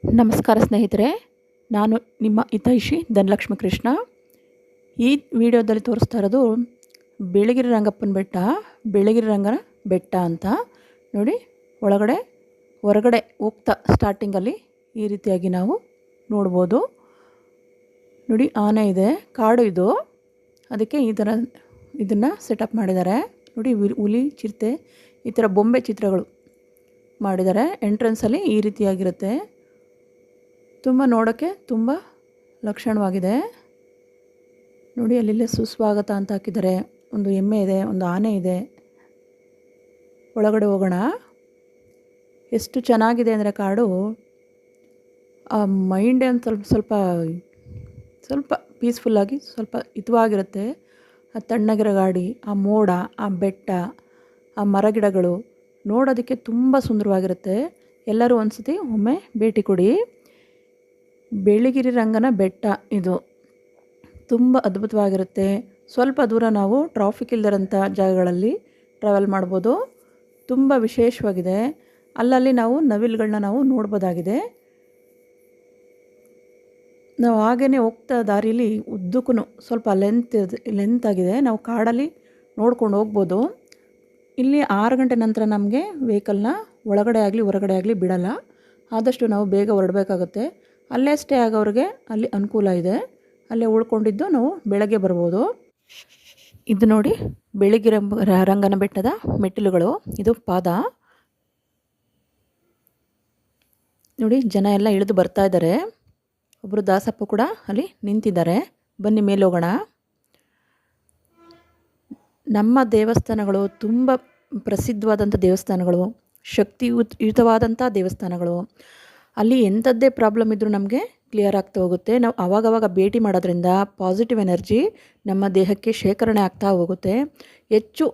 ನಮಸ್ಕಾರ ಸ್ನೇಹಿತರೆ, ನಾನು ನಿಮ್ಮ ಹಿತೈಷಿ ಧನಲಕ್ಷ್ಮಿ ಕೃಷ್ಣ. ಈ ವಿಡಿಯೋದಲ್ಲಿ ತೋರಿಸ್ತಾ ಇರೋದು ಬಿಳಿಗಿರಿ ರಂಗಪ್ಪನ ಬೆಟ್ಟ, ಬಿಳಿಗಿರಿ ರಂಗನ ಬೆಟ್ಟ ಅಂತ ನೋಡಿ. ಹೊರಗಡೆ ಹೋಗ್ತಾ ಸ್ಟಾರ್ಟಿಂಗಲ್ಲಿ ಈ ರೀತಿಯಾಗಿ ನಾವು ನೋಡ್ಬೋದು. ನೋಡಿ, ಆನೆ ಇದೆ, ಕಾಡು ಇದು, ಅದಕ್ಕೆ ಈ ಥರ ಇದನ್ನು ಸೆಟಪ್ ಮಾಡಿದ್ದಾರೆ. ನೋಡಿ, ಹುಲಿ, ಚಿರತೆ ಈ ಥರ ಬೊಂಬೆ ಚಿತ್ರಗಳು ಮಾಡಿದ್ದಾರೆ. ಎಂಟ್ರೆನ್ಸಲ್ಲಿ ಈ ರೀತಿಯಾಗಿರುತ್ತೆ. ತುಂಬ ನೋಡೋಕ್ಕೆ ತುಂಬ ಲಕ್ಷಣವಾಗಿದೆ. ನೋಡಿ, ಅಲ್ಲಿಲ್ಲೇ ಸುಸ್ವಾಗತ ಅಂತ ಹಾಕಿದ್ದಾರೆ. ಒಂದು ಎಮ್ಮೆ ಇದೆ, ಒಂದು ಆನೆ ಇದೆ. ಒಳಗಡೆ ಹೋಗೋಣ. ಎಷ್ಟು ಚೆನ್ನಾಗಿದೆ ಅಂದರೆ ಕಾಡು, ಆ ಮೈಂಡೇ ಒಂದು ಸ್ವಲ್ಪ ಪೀಸ್ಫುಲ್ಲಾಗಿ ಸ್ವಲ್ಪ ಹಿತವಾಗಿರುತ್ತೆ. ಆ ತಣ್ಣಗಿರೋ ಗಾಡಿ, ಆ ಮೋಡ, ಆ ಬೆಟ್ಟ, ಆ ಮರಗಿಡಗಳು ನೋಡೋದಕ್ಕೆ ತುಂಬ ಸುಂದರವಾಗಿರುತ್ತೆ. ಎಲ್ಲರೂ ಒಂದ್ಸತಿ ಒಮ್ಮೆ ಭೇಟಿ ಕೊಡಿ. ಬಿಳಿಗಿರಿ ರಂಗನ ಬೆಟ್ಟ ಇದು ತುಂಬ ಅದ್ಭುತವಾಗಿರುತ್ತೆ. ಸ್ವಲ್ಪ ದೂರ ನಾವು ಟ್ರಾಫಿಕ್ ಇಲ್ಲದಿರೋಂಥ ಜಾಗಗಳಲ್ಲಿ ಟ್ರಾವೆಲ್ ಮಾಡ್ಬೋದು. ತುಂಬ ವಿಶೇಷವಾಗಿದೆ. ಅಲ್ಲಲ್ಲಿ ನಾವು ನವಿಲುಗಳನ್ನ ನಾವು ನೋಡ್ಬೋದಾಗಿದೆ. ನಾವು ಹಾಗೇ ಹೋಗ್ತಾ ದಾರಿಯಲ್ಲಿ ಉದ್ದಕ್ಕೂ ಸ್ವಲ್ಪ ಲೆಂತ್ ಆಗಿದೆ. ನಾವು ಕಾಡಲ್ಲಿ ನೋಡ್ಕೊಂಡು ಹೋಗ್ಬೋದು. ಇಲ್ಲಿ 6 ಗಂಟೆ ನಂತರ ನಮಗೆ ವೆಹಿಕಲ್ನ ಒಳಗಡೆ ಆಗಲಿ ಹೊರಗಡೆ ಆಗಲಿ ಬಿಡಲ್ಲ. ಆದಷ್ಟು ನಾವು ಬೇಗ ಹೊರಡಬೇಕಾಗುತ್ತೆ. ಅಲ್ಲೇ ಸ್ಟೇ ಆಗೋರಿಗೆ ಅಲ್ಲಿ ಅನುಕೂಲ ಇದೆ. ಅಲ್ಲೇ ಉಳ್ಕೊಂಡಿದ್ದು ನಾವು ಬೆಳಗ್ಗೆ ಬರ್ಬೋದು. ಇದು ನೋಡಿ, ಬಿಳಿಗಿರಿ ರಂಗನ ಬೆಟ್ಟದ ಮೆಟ್ಟಿಲುಗಳು. ಇದು ಪಾದ. ನೋಡಿ, ಜನ ಎಲ್ಲ ಇಳಿದು ಬರ್ತಾ ಇದ್ದಾರೆ. ಒಬ್ಬರು ದಾಸಪ್ಪ ಕೂಡ ಅಲ್ಲಿ ನಿಂತಿದ್ದಾರೆ. ಬನ್ನಿ ಮೇಲೆ ಹೋಗೋಣ. ನಮ್ಮ ದೇವಸ್ಥಾನಗಳು ತುಂಬ ಪ್ರಸಿದ್ಧವಾದಂಥ ದೇವಸ್ಥಾನಗಳು, ಶಕ್ತಿಯುತವಾದಂಥ ದೇವಸ್ಥಾನಗಳು. ಅಲ್ಲಿ ಎಂಥದ್ದೇ ಪ್ರಾಬ್ಲಮ್ ಇದ್ದರೂ ನಮಗೆ ಕ್ಲಿಯರ್ ಆಗ್ತಾ ಹೋಗುತ್ತೆ. ನಾವು ಆವಾಗವಾಗ ಭೇಟಿ ಮಾಡೋದ್ರಿಂದ ಪಾಸಿಟಿವ್ ಎನರ್ಜಿ ನಮ್ಮ ದೇಹಕ್ಕೆ ಶೇಖರಣೆ ಆಗ್ತಾ ಹೋಗುತ್ತೆ. ಹೆಚ್ಚು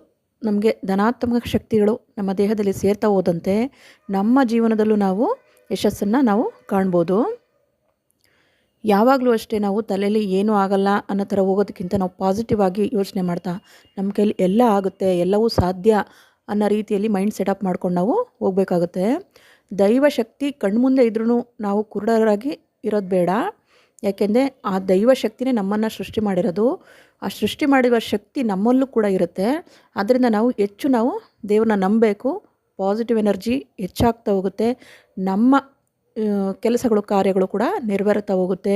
ನಮಗೆ ಧನಾತ್ಮಕ ಶಕ್ತಿಗಳು ನಮ್ಮ ದೇಹದಲ್ಲಿ ಸೇರ್ತಾ ಹೋದಂತೆ ನಮ್ಮ ಜೀವನದಲ್ಲೂ ನಾವು ಯಶಸ್ಸನ್ನು ನಾವು ಕಾಣ್ಬೋದು. ಯಾವಾಗಲೂ ಅಷ್ಟೇ, ನಾವು ತಲೆಯಲ್ಲಿ ಏನೂ ಆಗಲ್ಲ ಅನ್ನೋ ಥರ ಹೋಗೋದಕ್ಕಿಂತ ನಾವು ಪಾಸಿಟಿವ್ ಆಗಿ ಯೋಚನೆ ಮಾಡ್ತಾ ನಮ್ಮ ಕೈಲಿ ಎಲ್ಲ ಆಗುತ್ತೆ, ಎಲ್ಲವೂ ಸಾಧ್ಯ ಅನ್ನೋ ರೀತಿಯಲ್ಲಿ ಮೈಂಡ್ ಸೆಟಪ್ ಮಾಡ್ಕೊಂಡು ನಾವು ಹೋಗಬೇಕಾಗುತ್ತೆ. ದೈವ ಶಕ್ತಿ ಕಣ್ಮುಂದೆ ಇದ್ರೂ ನಾವು ಕುರುಡರಾಗಿ ಇರೋದು ಬೇಡ. ಯಾಕೆಂದರೆ ಆ ದೈವ ಶಕ್ತಿನೇ ನಮ್ಮನ್ನು ಸೃಷ್ಟಿ ಮಾಡಿರೋದು. ಆ ಸೃಷ್ಟಿ ಮಾಡಿರುವ ಶಕ್ತಿ ನಮ್ಮಲ್ಲೂ ಕೂಡ ಇರುತ್ತೆ. ಆದ್ದರಿಂದ ನಾವು ಹೆಚ್ಚು ದೇವ್ರನ್ನ ನಂಬಬೇಕು. ಪಾಸಿಟಿವ್ ಎನರ್ಜಿ ಹೆಚ್ಚಾಗ್ತಾ ಹೋಗುತ್ತೆ. ನಮ್ಮ ಕೆಲಸಗಳು, ಕಾರ್ಯಗಳು ಕೂಡ ನೆರವೇರುತ್ತಾ ಹೋಗುತ್ತೆ.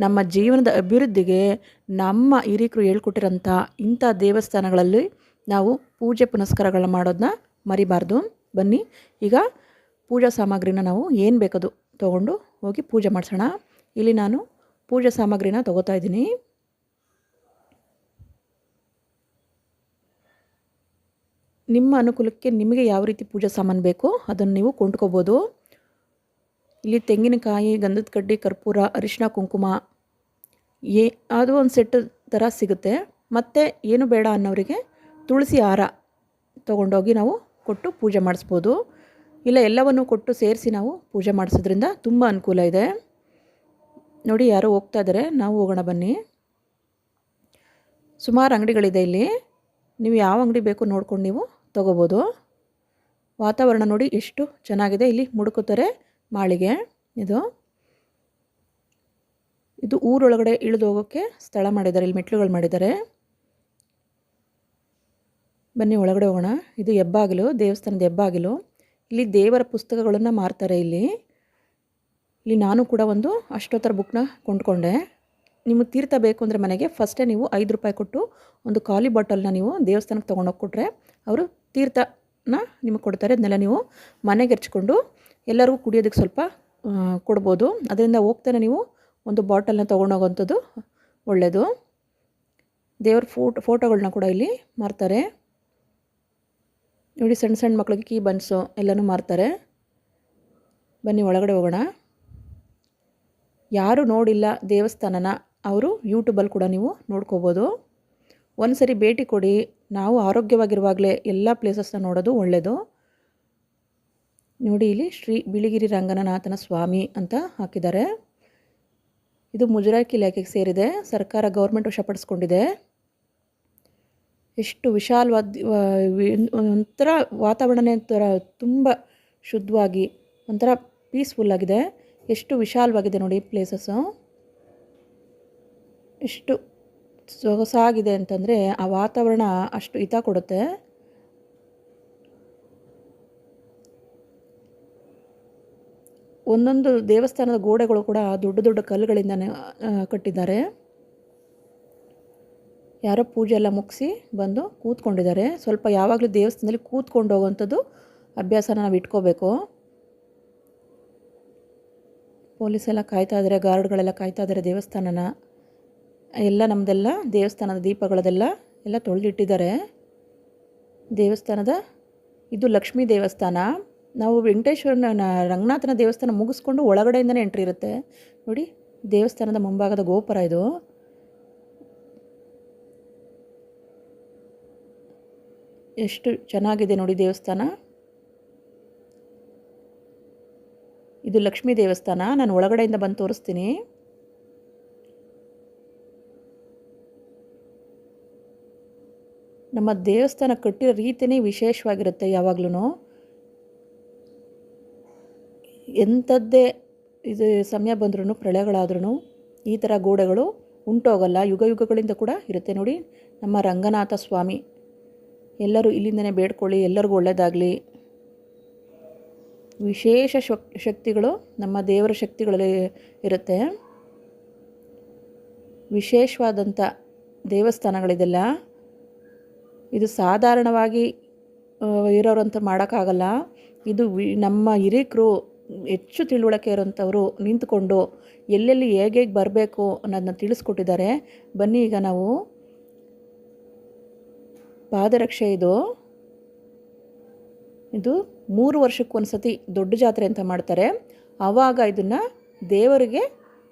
ನಮ್ಮ ಜೀವನದ ಅಭಿವೃದ್ಧಿಗೆ ನಮ್ಮ ಹಿರಿಕರು ಹೇಳ್ಕೊಟ್ಟಿರೋಂಥ ಇಂಥ ದೇವಸ್ಥಾನಗಳಲ್ಲಿ ನಾವು ಪೂಜೆ ಪುನಸ್ಕಾರಗಳನ್ನ ಮಾಡೋದನ್ನ ಮರಿಬಾರ್ದು. ಬನ್ನಿ, ಈಗ ಪೂಜಾ ಸಾಮಗ್ರಿನ ನಾವು ಏನು ಬೇಕದು ತೊಗೊಂಡು ಹೋಗಿ ಪೂಜೆ ಮಾಡಿಸೋಣ. ಇಲ್ಲಿ ನಾನು ಪೂಜಾ ಸಾಮಗ್ರಿನ ತೊಗೋತಾ ಇದ್ದೀನಿ. ನಿಮ್ಮ ಅನುಕೂಲಕ್ಕೆ ನಿಮಗೆ ಯಾವ ರೀತಿ ಪೂಜಾ ಸಾಮಾನು ಬೇಕೋ ಅದನ್ನು ನೀವು ಕೊಂಡ್ಕೋಬೋದು. ಇಲ್ಲಿ ತೆಂಗಿನಕಾಯಿ, ಗಂಧದ ಕಡ್ಡಿ, ಕರ್ಪೂರ, ಅರಿಶಿನ, ಕುಂಕುಮ ಅದು ಒಂದು ಸೆಟ್ ಥರ ಸಿಗುತ್ತೆ. ಮತ್ತು ಏನು ಬೇಡ ಅನ್ನೋರಿಗೆ ತುಳಸಿ ಹಾರ ತೊಗೊಂಡೋಗಿ ನಾವು ಕೊಟ್ಟು ಪೂಜೆ ಮಾಡಿಸ್ಬೋದು. ಇಲ್ಲ, ಎಲ್ಲವನ್ನು ಕೊಟ್ಟು ಸೇರಿಸಿ ನಾವು ಪೂಜೆ ಮಾಡಿಸೋದ್ರಿಂದ ತುಂಬ ಅನುಕೂಲ ಇದೆ. ನೋಡಿ, ಯಾರೋ ಹೋಗ್ತಾ ಇದ್ದಾರೆ, ನಾವು ಹೋಗೋಣ ಬನ್ನಿ. ಸುಮಾರು ಅಂಗಡಿಗಳಿದೆ ಇಲ್ಲಿ. ನೀವು ಯಾವ ಅಂಗಡಿ ಬೇಕು ನೋಡ್ಕೊಂಡು ನೀವು ತೊಗೋಬೋದು. ವಾತಾವರಣ ನೋಡಿ ಎಷ್ಟು ಚೆನ್ನಾಗಿದೆ. ಇಲ್ಲಿ ಮುಡುಕುತೊರೆ ಮಾಳಿಗೆ ಇದು ಊರೊಳಗಡೆ ಇಳಿದು ಹೋಗೋಕ್ಕೆ ಸ್ಥಳ ಮಾಡಿದ್ದಾರೆ. ಇಲ್ಲಿ ಮೆಟ್ಲುಗಳು ಮಾಡಿದ್ದಾರೆ. ಬನ್ನಿ ಒಳಗಡೆ ಹೋಗೋಣ. ಇದು ಹೆಬ್ಬಾಗಿಲು, ದೇವಸ್ಥಾನದ ಹೆಬ್ಬಾಗಿಲು. ಇಲ್ಲಿ ದೇವರ ಪುಸ್ತಕಗಳನ್ನು ಮಾರ್ತಾರೆ. ಇಲ್ಲಿ ನಾನು ಕೂಡ ಒಂದು ಅಷ್ಟೋತ್ತರ ಬುಕ್ನ ಕೊಂಡ್ಕೊಂಡೆ. ನಿಮಗೆ ತೀರ್ಥ ಬೇಕು ಅಂದರೆ ಮನೆಗೆ ಫಸ್ಟೇ ನೀವು 5 ರೂಪಾಯಿ ಕೊಟ್ಟು ಒಂದು ಖಾಲಿ ಬಾಟಲ್ನ ನೀವು ದೇವಸ್ಥಾನಕ್ಕೆ ತೊಗೊಂಡೋಗಿ ಕೊಟ್ಟರೆ ಅವರು ತೀರ್ಥನ ನಿಮಗೆ ಕೊಡ್ತಾರೆ. ಅದನ್ನೆಲ್ಲ ನೀವು ಮನೆಗೆ ಹೆರ್ಚ್ಕೊಂಡು ಎಲ್ಲರಿಗೂ ಕುಡಿಯೋದಕ್ಕೆ ಸ್ವಲ್ಪ ಕೊಡ್ಬೋದು. ಅದರಿಂದ ಹೋಗ್ತಾನೆ ನೀವು ಒಂದು ಬಾಟಲ್ನ ತೊಗೊಂಡೋಗೋವಂಥದ್ದು ಒಳ್ಳೆಯದು. ದೇವ್ರ ಫೋಟೋಗಳನ್ನ ಕೂಡ ಇಲ್ಲಿ ಮಾರ್ತಾರೆ. ನೋಡಿ, ಸಣ್ಣ ಸಣ್ಣ ಮಕ್ಕಳಿಗೆ ಕೀ ಬನ್ಸು ಎಲ್ಲನೂ ಮಾರ್ತಾರೆ. ಬನ್ನಿ ಒಳಗಡೆ ಹೋಗೋಣ. ಯಾರು ನೋಡಿಲ್ಲ ದೇವಸ್ಥಾನನ ಅವರು ಯೂಟ್ಯೂಬಲ್ಲಿ ಕೂಡ ನೀವು ನೋಡ್ಕೋಬೋದು. ಒಂದು ಸರಿ ಭೇಟಿ ಕೊಡಿ. ನಾವು ಆರೋಗ್ಯವಾಗಿರುವಾಗಲೇ ಎಲ್ಲ ಪ್ಲೇಸಸ್ನ ನೋಡೋದು ಒಳ್ಳೆಯದು. ನೋಡಿ, ಇಲ್ಲಿ ಶ್ರೀ ಬಿಳಿಗಿರಿ ರಂಗನಾಥನ ಸ್ವಾಮಿ ಅಂತ ಹಾಕಿದ್ದಾರೆ. ಇದು ಮುಜರಾಯಿ ಇಲಾಖೆಗೆ ಸೇರಿದೆ. ಸರ್ಕಾರ ಗೌರ್ಮೆಂಟ್ ವಶಪಡಿಸ್ಕೊಂಡಿದೆ. ಎಷ್ಟು ವಿಶಾಲವಾದ ಒಂಥರ ವಾತಾವರಣನೇ ಒಂಥರ ತುಂಬ ಶುದ್ಧವಾಗಿ ಒಂಥರ ಪೀಸ್ಫುಲ್ಲಾಗಿದೆ. ಎಷ್ಟು ವಿಶಾಲವಾಗಿದೆ ನೋಡಿ ಪ್ಲೇಸಸ್ಸು. ಎಷ್ಟು ಸೊಗಸಾಗಿದೆ ಅಂತಂದರೆ ಆ ವಾತಾವರಣ ಅಷ್ಟು ಹಿತ ಕೊಡುತ್ತೆ. ಒಂದೊಂದು ದೇವಸ್ಥಾನದ ಗೋಡೆಗಳು ಕೂಡ ದೊಡ್ಡ ದೊಡ್ಡ ಕಲ್ಲುಗಳಿಂದನೇ ಕಟ್ಟಿದ್ದಾರೆ. ಯಾರೋ ಪೂಜೆ ಎಲ್ಲ ಮುಗಿಸಿ ಬಂದು ಕೂತ್ಕೊಂಡಿದ್ದಾರೆ. ಸ್ವಲ್ಪ ಯಾವಾಗಲೂ ದೇವಸ್ಥಾನದಲ್ಲಿ ಕೂತ್ಕೊಂಡು ಹೋಗುವಂಥದ್ದು ಅಭ್ಯಾಸನ ನಾವು ಇಟ್ಕೋಬೇಕು. ಪೊಲೀಸೆಲ್ಲ ಕಾಯ್ತಾ ಇದ್ದಾರೆ, ಗಾರ್ಡ್ಗಳೆಲ್ಲ ಕಾಯ್ತಾ ಇದ್ದಾರೆ ದೇವಸ್ಥಾನನ. ಎಲ್ಲ ನಮ್ಮದೆಲ್ಲ ದೇವಸ್ಥಾನದ ದೀಪಗಳದೆಲ್ಲ ಎಲ್ಲ ತೊಳೆದಿಟ್ಟಿದ್ದಾರೆ. ದೇವಸ್ಥಾನದ ಇದು ಲಕ್ಷ್ಮೀ ದೇವಸ್ಥಾನ. ನಾವು ವೆಂಕಟೇಶ್ವರನ ರಂಗನಾಥನ ದೇವಸ್ಥಾನ ಮುಗಿಸ್ಕೊಂಡು ಒಳಗಡೆಯಿಂದನೇ ಎಂಟ್ರಿ ಇರುತ್ತೆ ನೋಡಿ. ದೇವಸ್ಥಾನದ ಮುಂಭಾಗದ ಗೋಪುರ ಇದು. ಎಷ್ಟು ಚೆನ್ನಾಗಿದೆ ನೋಡಿ ದೇವಸ್ಥಾನ. ಇದು ಲಕ್ಷ್ಮೀ ದೇವಸ್ಥಾನ. ನಾನು ಒಳಗಡೆಯಿಂದ ಬಂದು ತೋರಿಸ್ತೀನಿ. ನಮ್ಮ ದೇವಸ್ಥಾನ ಕಟ್ಟಿರೋ ರೀತಿಯೇ ವಿಶೇಷವಾಗಿರುತ್ತೆ. ಯಾವಾಗಲೂ ಎಂಥದ್ದೇ ಇದು ಸಮಯ ಬಂದ್ರೂ, ಪ್ರಳಯಗಳಾದ್ರೂ ಈ ಥರ ಗೋಡೆಗಳು ಉಂಟೋಗಲ್ಲ. ಯುಗ ಯುಗಗಳಿಂದ ಕೂಡ ಇರುತ್ತೆ ನೋಡಿ. ನಮ್ಮ ರಂಗನಾಥ ಸ್ವಾಮಿ, ಎಲ್ಲರೂ ಇಲ್ಲಿಂದನೇ ಬೇಡ್ಕೊಳ್ಳಿ, ಎಲ್ಲರಿಗೂ ಒಳ್ಳೆಯದಾಗಲಿ. ವಿಶೇಷ ಶಕ್ತಿಗಳು ನಮ್ಮ ದೇವರ ಶಕ್ತಿಗಳಲ್ಲಿ ಇರುತ್ತೆ. ವಿಶೇಷವಾದಂಥ ದೇವಸ್ಥಾನಗಳಿದೆಲ್ಲ. ಇದು ಸಾಧಾರಣವಾಗಿ ಇರೋರಂತ ಮಾಡೋಕ್ಕಾಗಲ್ಲ. ಇದು ನಮ್ಮ ಹಿರಿಕರು, ಹೆಚ್ಚು ತಿಳುವಳಿಕೆ ಇರೋಂಥವರು ನಿಂತ್ಕೊಂಡು ಎಲ್ಲೆಲ್ಲಿ ಹೇಗೆ ಬರಬೇಕು ಅನ್ನೋದನ್ನ ತಿಳಿಸ್ಕೊಟ್ಟಿದ್ದಾರೆ. ಬನ್ನಿ ಈಗ ನಾವು ಪಾದರಕ್ಷೆ ಇದು 3 ವರ್ಷಕ್ಕೊಂದು ಸತಿ ದೊಡ್ಡ ಜಾತ್ರೆ ಅಂತ ಮಾಡ್ತಾರೆ. ಆವಾಗ ಇದನ್ನು ದೇವರಿಗೆ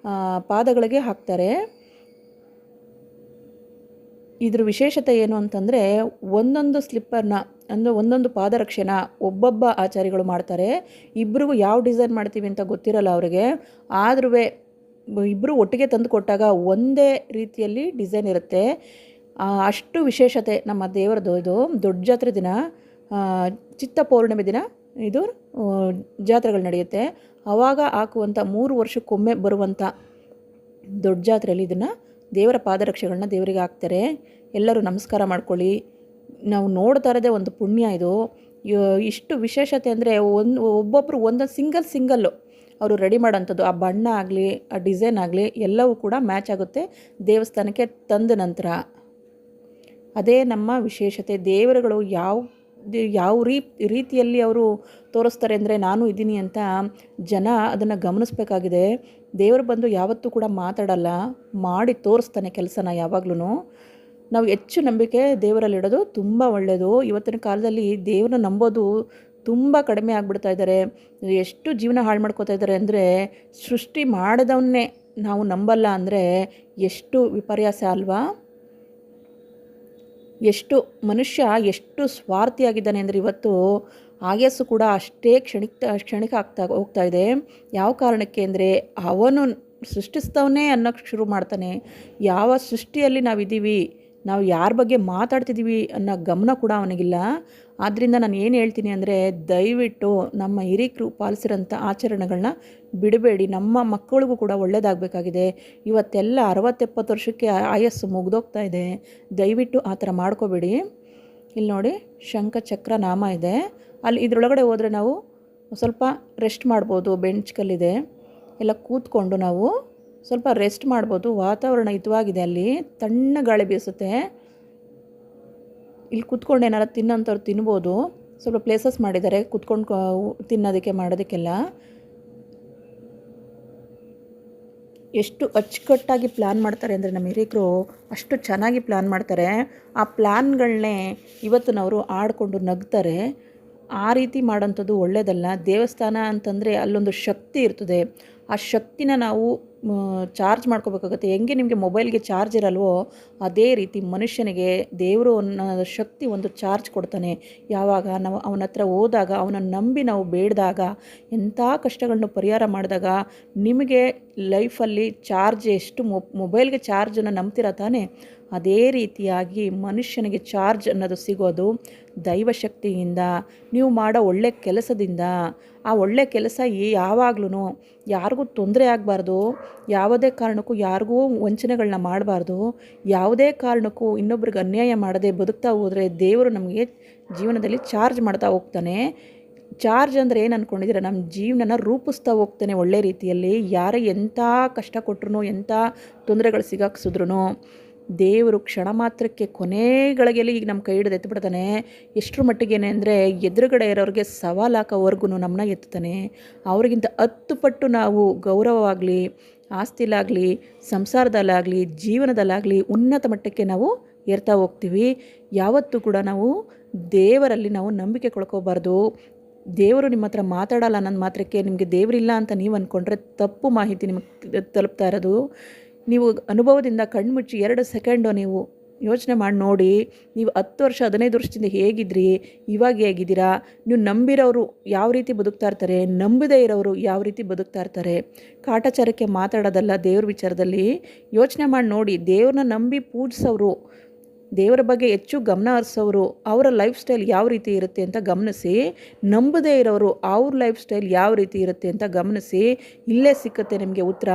ಪಾದಗಳಿಗೆ ಹಾಕ್ತಾರೆ. ಇದ್ರ ವಿಶೇಷತೆ ಏನು ಅಂತಂದರೆ, ಒಂದೊಂದು ಸ್ಲಿಪ್ಪರ್ನ ಅಂದರೆ ಒಂದೊಂದು ಪಾದರಕ್ಷೆನ ಒಬ್ಬೊಬ್ಬ ಆಚಾರಿಗಳು ಮಾಡ್ತಾರೆ. ಇಬ್ಬರಿಗೂ ಯಾವ ಡಿಸೈನ್ ಮಾಡ್ತೀವಿ ಅಂತ ಗೊತ್ತಿರಲ್ಲ ಅವರಿಗೆ. ಆದ್ರೂ ಇಬ್ಬರು ಒಟ್ಟಿಗೆ ತಂದು ಕೊಟ್ಟಾಗ ಒಂದೇ ರೀತಿಯಲ್ಲಿ ಡಿಸೈನ್ ಇರುತ್ತೆ. ಅಷ್ಟು ವಿಶೇಷತೆ ನಮ್ಮ ದೇವರದು. ಇದು ದೊಡ್ಡ ಜಾತ್ರೆ ದಿನ, ಚಿತ್ತ ಪೌರ್ಣಿಮೆ ದಿನ ಇದು ಜಾತ್ರೆಗಳು ನಡೆಯುತ್ತೆ. ಆವಾಗ ಹಾಕುವಂಥ 3 ವರ್ಷಕ್ಕೊಮ್ಮೆ ಬರುವಂಥ ದೊಡ್ಡ ಜಾತ್ರೆಯಲ್ಲಿ ಇದನ್ನು ದೇವರ ಪಾದರಕ್ಷೆಗಳನ್ನ ದೇವರಿಗೆ ಹಾಕ್ತಾರೆ. ಎಲ್ಲರೂ ನಮಸ್ಕಾರ ಮಾಡ್ಕೊಳ್ಳಿ. ನಾವು ನೋಡ್ತಾ ಇರೋದೇ ಒಂದು ಪುಣ್ಯ ಇದು. ಇಷ್ಟು ವಿಶೇಷತೆ ಅಂದರೆ ಒಬ್ಬೊಬ್ಬರು ಒಂದೊಂದು ಸಿಂಗಲ್ಲು ಅವರು ರೆಡಿ ಮಾಡೋಂಥದ್ದು. ಆ ಬಣ್ಣ ಆಗಲಿ, ಆ ಡಿಸೈನ್ ಆಗಲಿ ಎಲ್ಲವೂ ಕೂಡ ಮ್ಯಾಚ್ ಆಗುತ್ತೆ ದೇವಸ್ಥಾನಕ್ಕೆ ತಂದ ನಂತರ. ಅದೇ ನಮ್ಮ ವಿಶೇಷತೆ. ದೇವರುಗಳು ಯಾವ ರೀತಿಯಲ್ಲಿ ಅವರು ತೋರಿಸ್ತಾರೆ ಅಂದರೆ, ನಾನು ಇದ್ದೀನಿ ಅಂತ ಜನ ಅದನ್ನು ಗಮನಿಸಬೇಕಾಗಿದೆ. ದೇವರು ಬಂದು ಯಾವತ್ತೂ ಕೂಡ ಮಾತಾಡಲ್ಲ, ಮಾಡಿ ತೋರಿಸ್ತಾನೆ ಕೆಲಸನ. ಯಾವಾಗ್ಲೂ ನಾವು ಹೆಚ್ಚು ನಂಬಿಕೆ ದೇವರಲ್ಲಿಡೋದು ತುಂಬ ಒಳ್ಳೆಯದು. ಇವತ್ತಿನ ಕಾಲದಲ್ಲಿ ದೇವ್ರನ್ನ ನಂಬೋದು ತುಂಬ ಕಡಿಮೆ ಆಗಿಬಿಡ್ತಾ ಇದ್ದಾರೆ. ಎಷ್ಟು ಜೀವನ ಹಾಳು ಮಾಡ್ಕೋತಾ ಇದ್ದಾರೆ ಅಂದರೆ, ಸೃಷ್ಟಿ ಮಾಡಿದವನ್ನೇ ನಾವು ನಂಬಲ್ಲ ಅಂದರೆ ಎಷ್ಟು ವಿಪರ್ಯಾಸ ಅಲ್ವಾ? ಮನುಷ್ಯ ಸ್ವಾರ್ಥಿಯಾಗಿದ್ದಾನೆ ಅಂದರೆ ಇವತ್ತು ಆಯಸ್ಸು ಕೂಡ ಅಷ್ಟೇ ಕ್ಷಣಿಕ ಹೋಗ್ತಾ ಇದೆ. ಯಾವ ಕಾರಣಕ್ಕೆ ಅಂದರೆ, ಅವನು ಸೃಷ್ಟಿಸ್ತವನೇ ಅನ್ನೋಕ್ಕೆ ಶುರು ಮಾಡ್ತಾನೆ. ಯಾವ ಸೃಷ್ಟಿಯಲ್ಲಿ ನಾವಿದ್ದೀವಿ, ನಾವು ಯಾರ ಬಗ್ಗೆ ಮಾತಾಡ್ತಿದ್ದೀವಿ ಅನ್ನೋ ಗಮನ ಕೂಡ ಅವನಿಗಿಲ್ಲ. ಆದ್ದರಿಂದ ನಾನು ಏನು ಹೇಳ್ತೀನಿ ಅಂದರೆ, ದಯವಿಟ್ಟು ನಮ್ಮ ಹಿರಿಕರು ಪಾಲಿಸಿರೋಂಥ ಆಚರಣೆಗಳನ್ನ ಬಿಡಬೇಡಿ. ನಮ್ಮ ಮಕ್ಕಳಿಗೂ ಕೂಡ ಒಳ್ಳೆಯದಾಗಬೇಕಾಗಿದೆ. ಇವತ್ತೆಲ್ಲ 60-70 ವರ್ಷಕ್ಕೆ ಆಯಸ್ಸು ಮುಗ್ದೋಗ್ತಾ ಇದೆ. ದಯವಿಟ್ಟು ಆ ಥರ ಮಾಡ್ಕೋಬೇಡಿ. ಇಲ್ಲಿ ನೋಡಿ, ಶಂಖ ಚಕ್ರ ನಾಮ ಇದೆ. ಅಲ್ಲಿ ಇದರೊಳಗಡೆ ಹೋದರೆ ನಾವು ಸ್ವಲ್ಪ ರೆಸ್ಟ್ ಮಾಡ್ಬೋದು. ಬೆಂಚ್ ಕಲ್ಲಿದೆ, ಎಲ್ಲ ಕೂತ್ಕೊಂಡು ನಾವು ಸ್ವಲ್ಪ ರೆಸ್ಟ್ ಮಾಡ್ಬೋದು. ವಾತಾವರಣ ಹಿತವಾಗಿದೆ. ಅಲ್ಲಿ ತಣ್ಣ ಗಾಳಿ ಬೀಸುತ್ತೆ. ಇಲ್ಲಿ ಕೂತ್ಕೊಂಡು ಏನಾರು ತಿನ್ನೋಂಥವ್ರು ತಿನ್ಬೋದು. ಸ್ವಲ್ಪ ಪ್ಲೇಸಸ್ ಮಾಡಿದ್ದಾರೆ ಕೂತ್ಕೊಂಡು ತಿನ್ನೋದಕ್ಕೆ ಮಾಡೋದಕ್ಕೆಲ್ಲ. ಎಷ್ಟು ಅಚ್ಚುಕಟ್ಟಾಗಿ ಪ್ಲ್ಯಾನ್ ಮಾಡ್ತಾರೆ ಅಂದರೆ ನಮ್ಮ ಹಿರಿಕರು ಅಷ್ಟು ಚೆನ್ನಾಗಿ ಪ್ಲ್ಯಾನ್ ಮಾಡ್ತಾರೆ. ಆ ಪ್ಲ್ಯಾನ್ಗಳನ್ನೇ ಇವತ್ತಿನವರು ಆಡಿಕೊಂಡು ನಗ್ತಾರೆ. ಆ ರೀತಿ ಮಾಡೋಂಥದ್ದು ಒಳ್ಳೆಯದಲ್ಲ. ದೇವಸ್ಥಾನ ಅಂತಂದರೆ ಅಲ್ಲೊಂದು ಶಕ್ತಿ ಇರ್ತದೆ. ಆ ಶಕ್ತಿನ ನಾವು ಚಾರ್ಜ್ ಮಾಡ್ಕೋಬೇಕಾಗುತ್ತೆ. ಹೆಂಗೆ ನಿಮಗೆ ಮೊಬೈಲ್ಗೆ ಚಾರ್ಜ್ ಇರಲ್ವೋ ಅದೇ ರೀತಿ ಮನುಷ್ಯನಿಗೆ ದೇವರು ಅನ್ನೋ ಶಕ್ತಿ ಒಂದು ಚಾರ್ಜ್ ಕೊಡ್ತಾನೆ. ಯಾವಾಗ ನಾವು ಅವನ ಹತ್ರ ಹೋದಾಗ, ಅವನನ್ನು ನಂಬಿ ನಾವು ಬೇಡಿದಾಗ, ಎಂಥ ಕಷ್ಟಗಳನ್ನು ಪರಿಹಾರ ಮಾಡಿದಾಗ ನಿಮಗೆ ಲೈಫಲ್ಲಿ ಚಾರ್ಜ್ ಎಷ್ಟು ಮೊಬೈಲ್ಗೆ ಚಾರ್ಜನ್ನು ನಂಬ್ತೀರ ತಾನೇ, ಅದೇ ರೀತಿಯಾಗಿ ಮನುಷ್ಯನಿಗೆ ಚಾರ್ಜ್ ಅನ್ನೋದು ಸಿಗೋದು ದೈವಶಕ್ತಿಯಿಂದ, ನೀವು ಮಾಡೋ ಒಳ್ಳೆ ಕೆಲಸದಿಂದ. ಆ ಆ ಒಳ್ಳೆ ಕೆಲಸ ಯಾವಾಗ್ಲೂ ಯಾರಿಗೂ ತೊಂದರೆ ಆಗಬಾರ್ದು, ಯಾವುದೇ ಕಾರಣಕ್ಕೂ ಯಾರಿಗೂ ವಂಚನೆಗಳನ್ನ ಮಾಡಬಾರ್ದು, ಯಾವುದೇ ಕಾರಣಕ್ಕೂ ಇನ್ನೊಬ್ರಿಗೆ ಅನ್ಯಾಯ ಮಾಡದೆ ಬದುಕ್ತಾ ಹೋದರೆ ದೇವರು ನಮಗೆ ಜೀವನದಲ್ಲಿ ಚಾರ್ಜ್ ಮಾಡ್ತಾ ಹೋಗ್ತಾನೆ. ಚಾರ್ಜ್ ಅಂದರೆ ಏನು ಅಂದ್ಕೊಂಡಿದ್ದೀರ, ನಮ್ಮ ಜೀವನನ ರೂಪಿಸ್ತಾ ಹೋಗ್ತಾನೆ ಒಳ್ಳೆ ರೀತಿಯಲ್ಲಿ. ಯಾರೇ ಎಂಥ ಕಷ್ಟ ಕೊಟ್ಟರು, ಎಂಥ ತೊಂದರೆಗಳು ಸಿಗಾಕ್ಸಿದ್ರು ದೇವರು ಕ್ಷಣ ಮಾತ್ರಕ್ಕೆ ಕೊನೆಗಳಿಗೆಲ್ಲಿ ಈಗ ನಮ್ಮ ಕೈ ಹಿಡಿದು ಎತ್ತಿಬಿಡ್ತಾನೆ. ಎಷ್ಟರ ಮಟ್ಟಿಗೇನೆ ಅಂದರೆ ಎದುರುಗಡೆ ಇರೋರಿಗೆ ಸವಾಲಾಕೋವರೆಗೂ ನಮ್ಮನ್ನ ಎತ್ತುತ್ತಾನೆ. ಅವ್ರಿಗಿಂತ 10 ಪಟ್ಟು ನಾವು ಗೌರವವಾಗಲಿ, ಆಸ್ತಿಲಾಗಲಿ, ಸಂಸಾರದಲ್ಲಾಗಲಿ, ಜೀವನದಲ್ಲಾಗಲಿ ಉನ್ನತ ಮಟ್ಟಕ್ಕೆ ನಾವು ಏರ್ತಾ ಹೋಗ್ತೀವಿ. ಯಾವತ್ತೂ ಕೂಡ ನಾವು ದೇವರಲ್ಲಿ ನಾವು ನಂಬಿಕೆ ಕಳ್ಕೋಬಾರ್ದು. ದೇವರು ನಿಮ್ಮ ಹತ್ರ ಮಾತಾಡಲ್ಲ ಅನ್ನೋದು ಮಾತ್ರಕ್ಕೆ ನಿಮಗೆ ದೇವರಿಲ್ಲ ಅಂತ ನೀವು ಅಂದ್ಕೊಂಡ್ರೆ ತಪ್ಪು ಮಾಹಿತಿ ನಿಮಗೆ ತಲುಪ್ತಾ ಇರೋದು. ನೀವು ಅನುಭವದಿಂದ ಕಣ್ಮುಚ್ಚಿ 2 ಸೆಕೆಂಡು ನೀವು ಯೋಚನೆ ಮಾಡಿ ನೋಡಿ. ನೀವು 10 ವರ್ಷ 15 ವರ್ಷದಿಂದ ಹೇಗಿದ್ರಿ, ಇವಾಗ ಹೇಗಿದ್ದೀರಾ? ನೀವು ನಂಬಿರೋರು ಯಾವ ರೀತಿ ಬದುಕ್ತಾ ಇರ್ತಾರೆ, ನಂಬದೇ ಇರೋರು ಯಾವ ರೀತಿ ಬದುಕ್ತಾ ಇರ್ತಾರೆ. ಕಾಟಾಚಾರಕ್ಕೆ ಮಾತಾಡೋದಲ್ಲ ದೇವ್ರ ವಿಚಾರದಲ್ಲಿ. ಯೋಚನೆ ಮಾಡಿ ನೋಡಿ. ದೇವ್ರನ್ನ ನಂಬಿ ಪೂಜಿಸೋರು, ದೇವರ ಬಗ್ಗೆ ಹೆಚ್ಚು ಗಮನ ಹರಿಸೋರು, ಅವರ ಲೈಫ್ ಸ್ಟೈಲ್ ಯಾವ ರೀತಿ ಇರುತ್ತೆ ಅಂತ ಗಮನಿಸಿ. ನಂಬದೇ ಇರೋರು ಅವ್ರ ಲೈಫ್ ಸ್ಟೈಲ್ ಯಾವ ರೀತಿ ಇರುತ್ತೆ ಅಂತ ಗಮನಿಸಿ. ಇಲ್ಲೇ ಸಿಕ್ಕತ್ತೆ ನಿಮಗೆ ಉತ್ತರ.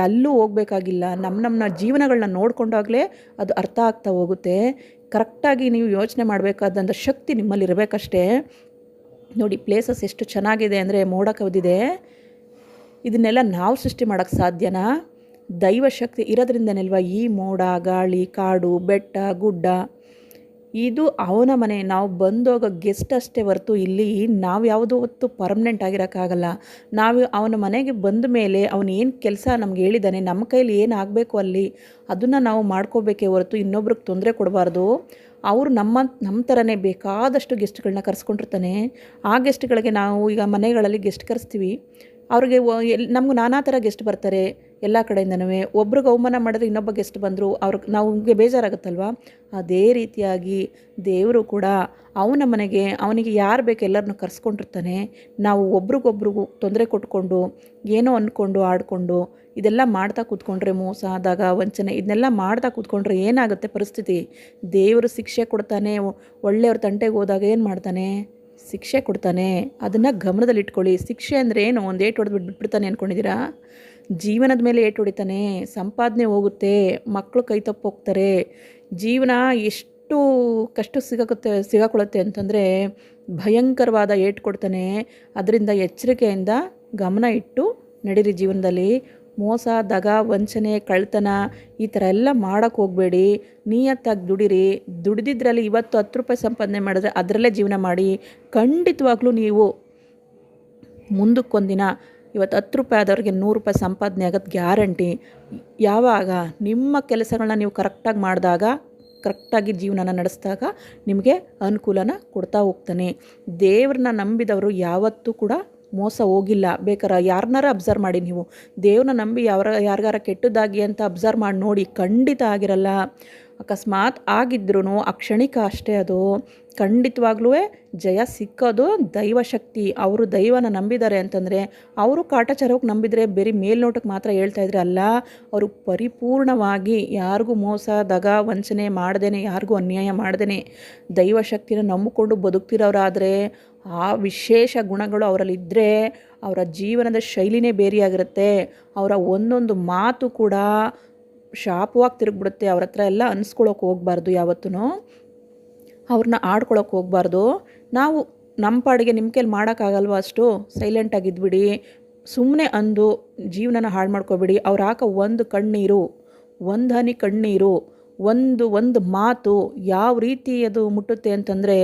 ಎಲ್ಲೂ ಹೋಗಬೇಕಾಗಿಲ್ಲ. ನಮ್ಮ ಜೀವನಗಳನ್ನ ನೋಡ್ಕೊಂಡಾಗಲೇ ಅದು ಅರ್ಥ ಆಗ್ತಾ ಹೋಗುತ್ತೆ. ಕರೆಕ್ಟಾಗಿ ನೀವು ಯೋಚನೆ ಮಾಡಬೇಕಾದಂಥ ಶಕ್ತಿ ನಿಮ್ಮಲ್ಲಿರಬೇಕಷ್ಟೇ. ನೋಡಿ, ಪ್ಲೇಸಸ್ ಎಷ್ಟು ಚೆನ್ನಾಗಿದೆ ಅಂದರೆ ಮೋಡ ಕವಿದಿದೆ. ಇದನ್ನೆಲ್ಲ ನಾವು ಸೃಷ್ಟಿ ಮಾಡೋಕ್ಕೆ ಸಾಧ್ಯನಾ? ದೈವಶಕ್ತಿ ಇರೋದ್ರಿಂದನಲ್ವ ಈ ಮೋಡ, ಗಾಳಿ, ಕಾಡು, ಬೆಟ್ಟ, ಗುಡ್ಡ. ಇದು ಅವನ ಮನೆ. ನಾವು ಬಂದೋಗೋ ಗೆಸ್ಟ್ ಅಷ್ಟೇ ಹೊರತು ಇಲ್ಲಿ ನಾವು ಯಾವುದೋ ಹೊತ್ತು ಪರ್ಮನೆಂಟ್ ಆಗಿರೋಕ್ಕಾಗಲ್ಲ. ನಾವು ಅವನ ಮನೆಗೆ ಬಂದ ಮೇಲೆ ಅವನು ಏನು ಕೆಲಸ ನಮ್ಗೆ ಹೇಳಿದ್ದಾನೆ, ನಮ್ಮ ಕೈಲಿ ಏನು ಆಗಬೇಕು ಅಲ್ಲಿ ಅದನ್ನು ನಾವು ಮಾಡ್ಕೋಬೇಕೇ ಹೊರತು ಇನ್ನೊಬ್ರಿಗೆ ತೊಂದರೆ ಕೊಡಬಾರ್ದು. ಅವರು ನಮ್ಮ ಥರನೇ ಬೇಕಾದಷ್ಟು ಗೆಸ್ಟ್ಗಳನ್ನ ಕರೆಸ್ಕೊಂಡಿರ್ತಾನೆ. ಆ ಗೆಸ್ಟ್ಗಳಿಗೆ ನಾವು ಈಗ ಮನೆಗಳಲ್ಲಿ ಗೆಸ್ಟ್ ಕರೆಸ್ತೀವಿ. ಅವ್ರಿಗೆ ನಮ್ಗೆ ನಾನಾ ಥರ ಗೆಸ್ಟ್ ಬರ್ತಾರೆ ಎಲ್ಲ ಕಡೆಯಿಂದನೂ. ಒಬ್ರಿಗೆ ಅವಮಾನ ಮಾಡಿದ್ರೆ ಇನ್ನೊಬ್ಬ ಗೆಸ್ಟ್ ಬಂದರು ನಮಗೆ ಬೇಜಾರಾಗುತ್ತಲ್ವ. ಅದೇ ರೀತಿಯಾಗಿ ದೇವರು ಕೂಡ ಅವನ ಮನೆಗೆ ಅವನಿಗೆ ಯಾರು ಬೇಕು ಎಲ್ಲರನ್ನೂ ಕರೆಸ್ಕೊಂಡಿರ್ತಾನೆ. ನಾವು ಒಬ್ರಿಗೊಬ್ರಿಗೂ ತೊಂದರೆ ಕೊಟ್ಕೊಂಡು ಏನೋ ಅಂದ್ಕೊಂಡು ಆಡಿಕೊಂಡು ಇದೆಲ್ಲ ಮಾಡ್ತಾ ಕೂತ್ಕೊಂಡ್ರೆ, ಮೋಸ, ದಗ, ವಂಚನೆ ಇದನ್ನೆಲ್ಲ ಮಾಡ್ತಾ ಕೂತ್ಕೊಂಡ್ರೆ ಏನಾಗುತ್ತೆ ಪರಿಸ್ಥಿತಿ? ದೇವರು ಶಿಕ್ಷೆ ಕೊಡ್ತಾನೆ. ಒಳ್ಳೆಯವ್ರ ತಂಟೆಗೆ ಹೋದಾಗ ಏನು ಮಾಡ್ತಾನೆ? ಶಿಕ್ಷೆ ಕೊಡ್ತಾನೆ. ಅದನ್ನು ಗಮನದಲ್ಲಿಟ್ಕೊಳ್ಳಿ. ಶಿಕ್ಷೆ ಅಂದರೆ ಏನು? ಒಂದು ಏಟು ಹೊಡೆದು ಬಿಟ್ಬಿಡ್ತಾನೆ ಅಂದ್ಕೊಂಡಿದ್ದೀರಾ? ಜೀವನದ ಮೇಲೆ ಏಟು ಹೊಡಿತಾನೆ. ಸಂಪಾದನೆ ಹೋಗುತ್ತೆ, ಮಕ್ಕಳು ಕೈ ತಪ್ಪು ಹೋಗ್ತಾರೆ, ಜೀವನ ಎಷ್ಟು ಕಷ್ಟ ಸಿಗಾಕೊಳ್ಳುತ್ತೆ ಅಂತಂದರೆ ಭಯಂಕರವಾದ ಏಟು ಕೊಡ್ತಾನೆ. ಅದರಿಂದ ಎಚ್ಚರಿಕೆಯಿಂದ ಗಮನ ಇಟ್ಟು ನಡೀರಿ ಜೀವನದಲ್ಲಿ. ಮೋಸ, ದಗ, ವಂಚನೆ, ಕಳ್ತನ ಈ ಥರ ಎಲ್ಲ ಮಾಡೋಕ್ಕೆ ಹೋಗಬೇಡಿ. ನಿಯತ್ತಾಗಿ ದುಡಿದಿದ್ರಲ್ಲಿ ಇವತ್ತು 10 ರೂಪಾಯಿ ಸಂಪಾದನೆ ಮಾಡಿದ್ರೆ ಅದರಲ್ಲೇ ಜೀವನ ಮಾಡಿ. ಖಂಡಿತವಾಗ್ಲೂ ನೀವು ಮುಂದಕ್ಕೊಂದಿನ ಇವತ್ತು 10 ರೂಪಾಯಿ ಆದವ್ರಿಗೆ 100 ರೂಪಾಯಿ ಸಂಪಾದನೆ ಆಗೋದು ಗ್ಯಾರಂಟಿ. ಯಾವಾಗ ನಿಮ್ಮ ಕೆಲಸಗಳನ್ನ ನೀವು ಕರೆಕ್ಟಾಗಿ ಮಾಡಿದಾಗ, ಕರೆಕ್ಟಾಗಿ ಜೀವನನ ನಡೆಸಿದಾಗ ನಿಮಗೆ ಅನುಕೂಲನ ಕೊಡ್ತಾ ಹೋಗ್ತಾನೆ. ದೇವ್ರನ್ನ ನಂಬಿದವರು ಯಾವತ್ತೂ ಕೂಡ ಮೋಸ ಹೋಗಿಲ್ಲ. ಬೇಕಾರೆ ಯಾರನ್ನಾರ ಅಬ್ಸರ್ವ್ ಮಾಡಿ. ನೀವು ದೇವ್ರನ್ನ ನಂಬಿ ಯಾರಿಗಾರ ಕೆಟ್ಟದ್ದಾಗಿ ಅಂತ ಅಬ್ಸರ್ವ್ ಮಾಡಿ ನೋಡಿ, ಖಂಡಿತ ಆಗಿರಲ್ಲ. ಅಕಸ್ಮಾತ್ ಆಗಿದ್ರೂ ಆ ಕ್ಷಣಿಕ ಅಷ್ಟೇ. ಅದು ಖಂಡಿತವಾಗ್ಲೂ ಜಯ ಸಿಕ್ಕೋದು ದೈವಶಕ್ತಿ. ಅವರು ದೈವನ ನಂಬಿದ್ದಾರೆ ಅಂತಂದರೆ ಅವರು ಕಾಟಾಚಾರಕ್ಕೆ ನಂಬಿದರೆ ಬೇರೆ ಮೇಲ್ನೋಟಕ್ಕೆ ಮಾತ್ರ ಹೇಳ್ತಾಯಿದ್ರೆ ಅಲ್ಲ. ಅವರು ಪರಿಪೂರ್ಣವಾಗಿ ಯಾರಿಗೂ ಮೋಸ, ದಗ, ವಂಚನೆ ಮಾಡ್ದೇ, ಯಾರಿಗೂ ಅನ್ಯಾಯ ಮಾಡ್ದೇ ದೈವಶಕ್ತಿನ ನಂಬಿಕೊಂಡು ಬದುಕ್ತಿರೋರಾದರೆ ಆ ವಿಶೇಷ ಗುಣಗಳು ಅವರಲ್ಲಿದ್ದರೆ ಅವರ ಜೀವನದ ಶೈಲಿನೇ ಬೇರೆಯಾಗಿರುತ್ತೆ. ಅವರ ಒಂದೊಂದು ಮಾತು ಕೂಡ ಶಾಪವಾಗಿ ತಿರುಗಿಬಿಡುತ್ತೆ. ಅವ್ರ ಹತ್ರ ಎಲ್ಲ ಅನಿಸ್ಕೊಳ್ಳೋಕೆ ಹೋಗ್ಬಾರ್ದು. ಯಾವತ್ತೂ ಅವ್ರನ್ನ ಆಡ್ಕೊಳ್ಳೋಕೆ ಹೋಗ್ಬಾರ್ದು. ನಾವು ನಮ್ಮ ಪಾಡಿಗೆ ನಿಮ್ಮ ಕೈಲಿ ಮಾಡೋಕ್ಕಾಗಲ್ವ ಅಷ್ಟು ಸೈಲೆಂಟಾಗಿದ್ಬಿಡಿ. ಸುಮ್ಮನೆ ಅಂದು ಜೀವನನ ಹಾಳು ಮಾಡ್ಕೊಬೇಡಿ. ಅವ್ರು ಹಾಕೋ ಒಂದು ಕಣ್ಣೀರು, ಒಂದು ಹನಿ ಕಣ್ಣೀರು, ಒಂದು ಮಾತು ಯಾವ ರೀತಿ ಅದು ಮುಟ್ಟುತ್ತೆ ಅಂತಂದರೆ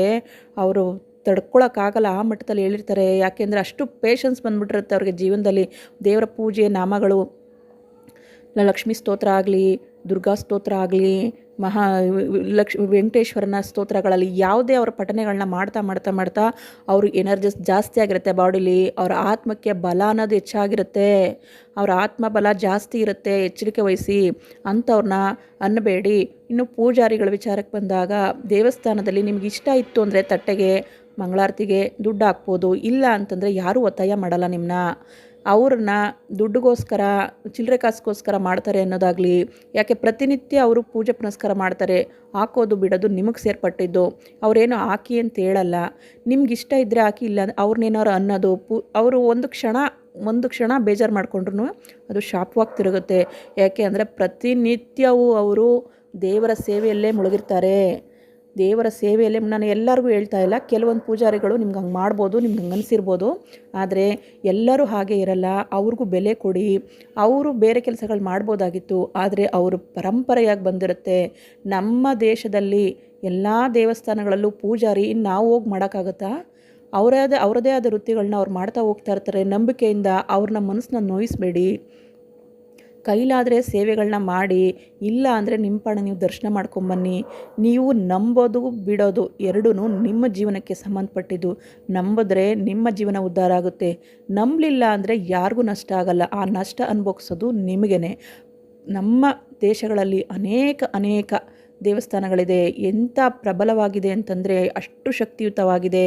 ಅವರು ತಡ್ಕೊಳಕ್ಕಾಗಲ್ಲ. ಆ ಮಟ್ಟದಲ್ಲಿ ಹೇಳಿರ್ತಾರೆ. ಯಾಕೆಂದರೆ ಅಷ್ಟು ಪೇಷನ್ಸ್ ಬಂದುಬಿಟ್ಟಿರುತ್ತೆ ಅವ್ರಿಗೆ ಜೀವನದಲ್ಲಿ. ದೇವರ ಪೂಜೆ ನಾಮಗಳು, ಲಕ್ಷ್ಮೀ ಸ್ತೋತ್ರ ಆಗಲಿ, ದುರ್ಗಾ ಸ್ತೋತ್ರ ಆಗಲಿ, ವೆಂಕಟೇಶ್ವರನ ಸ್ತೋತ್ರಗಳಲ್ಲಿ ಯಾವುದೇ ಅವರ ಪಠನೆಗಳನ್ನ ಮಾಡ್ತಾ ಅವ್ರ ಎನರ್ಜಿಸ್ ಜಾಸ್ತಿ ಆಗಿರುತ್ತೆ ಬಾಡಿಲಿ. ಅವರ ಆತ್ಮಕ್ಕೆ ಬಲ ಅನ್ನೋದು ಹೆಚ್ಚಾಗಿರುತ್ತೆ. ಅವರ ಆತ್ಮ ಬಲ ಜಾಸ್ತಿ ಇರುತ್ತೆ. ಎಚ್ಚರಿಕೆ ವಹಿಸಿ ಅಂಥವ್ರನ್ನ ಅನ್ನಬೇಡಿ. ಇನ್ನು ಪೂಜಾರಿಗಳ ವಿಚಾರಕ್ಕೆ ಬಂದಾಗ, ದೇವಸ್ಥಾನದಲ್ಲಿ ನಿಮ್ಗೆ ಇಷ್ಟ ಇತ್ತು ಅಂದರೆ ತಟ್ಟೆಗೆ ಮಂಗಳಾರತಿಗೆ ದುಡ್ಡು ಹಾಕ್ಬೋದು. ಇಲ್ಲ ಅಂತಂದರೆ ಯಾರೂ ಒತ್ತಾಯ ಮಾಡಲ್ಲ ನಿಮ್ಮನ್ನ. ಅವ್ರನ್ನ ದುಡ್ಡುಗೋಸ್ಕರ ಚಿಲ್ಲರೆ ಕಾಸಿಗೋಸ್ಕರ ಮಾಡ್ತಾರೆ ಅನ್ನೋದಾಗಲಿ, ಯಾಕೆ ಪ್ರತಿನಿತ್ಯ ಅವರು ಪೂಜೆ ಪುನಸ್ಕಾರ ಮಾಡ್ತಾರೆ. ಹಾಕೋದು ಬಿಡೋದು ನಿಮಗೆ ಸೇರ್ಪಟ್ಟಿದ್ದು. ಅವರೇನು ಹಾಕಿ ಅಂತ ಹೇಳಲ್ಲ. ನಿಮ್ಗೆ ಇಷ್ಟ ಇದ್ದರೆ ಹಾಕಿ, ಇಲ್ಲ ಅವ್ರನ್ನೇನಾರು ಅನ್ನೋದು ಅವರು ಒಂದು ಕ್ಷಣ ಬೇಜಾರು ಮಾಡಿಕೊಂಡ್ರು ಅದು ಶಾಪವಾಗಿ ತಿರುಗುತ್ತೆ. ಯಾಕೆ ಅಂದರೆ ಪ್ರತಿನಿತ್ಯವೂ ಅವರು ದೇವರ ಸೇವೆಯಲ್ಲೇ ಮುಳುಗಿರ್ತಾರೆ. ದೇವರ ಸೇವೆಯಲ್ಲೇ ನಾನು ಎಲ್ಲರಿಗೂ ಹೇಳ್ತಾ ಇಲ್ಲ, ಕೆಲವೊಂದು ಪೂಜಾರಿಗಳು ನಿಮ್ಗೆ ಹಂಗೆ ಮಾಡ್ಬೋದು, ನಿಮ್ಗೆ ಹಂಗೆ ಅನಿಸಿರ್ಬೋದು. ಆದರೆ ಎಲ್ಲರೂ ಹಾಗೆ ಇರಲ್ಲ. ಅವ್ರಿಗೂ ಬೆಲೆ ಕೊಡಿ. ಅವರು ಬೇರೆ ಕೆಲಸಗಳು ಮಾಡ್ಬೋದಾಗಿತ್ತು, ಆದರೆ ಅವರು ಪರಂಪರೆಯಾಗಿ ಬಂದಿರುತ್ತೆ. ನಮ್ಮ ದೇಶದಲ್ಲಿ ಎಲ್ಲ ದೇವಸ್ಥಾನಗಳಲ್ಲೂ ಪೂಜಾರಿ ನಾವು ಹೋಗಿ ಮಾಡೋಕ್ಕಾಗತ್ತಾ? ಅವರದೇ ಆದ ವೃತ್ತಿಗಳನ್ನ ಅವ್ರು ಮಾಡ್ತಾ ಹೋಗ್ತಾ ಇರ್ತಾರೆ. ನಂಬಿಕೆಯಿಂದ ಅವ್ರನ್ನ ಮನಸ್ಸನ್ನ ನೋಯಿಸಬೇಡಿ. ಕೈಲಾದರೆ ಸೇವೆಗಳನ್ನ ಮಾಡಿ, ಇಲ್ಲ ಅಂದರೆ ನಿಮ್ಮ ಪಾಡಿಗೆ ನೀವು ದರ್ಶನ ಮಾಡ್ಕೊಂಬನ್ನಿ. ನೀವು ನಂಬೋದು ಬಿಡೋದು ಎರಡೂ ನಿಮ್ಮ ಜೀವನಕ್ಕೆ ಸಂಬಂಧಪಟ್ಟಿದ್ದು. ನಂಬಿದ್ರೆ ನಿಮ್ಮ ಜೀವನ ಉದ್ಧಾರ ಆಗುತ್ತೆ. ನಂಬಲಿಲ್ಲ ಅಂದರೆ ಯಾರಿಗೂ ನಷ್ಟ ಆಗಲ್ಲ. ಆ ನಷ್ಟ ಅನುಭವಿಸೋದು ನಿಮಗೇ. ನಮ್ಮ ದೇಶಗಳಲ್ಲಿ ಅನೇಕ ದೇವಸ್ಥಾನಗಳಿದೆ. ಎಂಥ ಪ್ರಬಲವಾಗಿದೆ ಅಂತಂದರೆ ಅಷ್ಟು ಶಕ್ತಿಯುತವಾಗಿದೆ.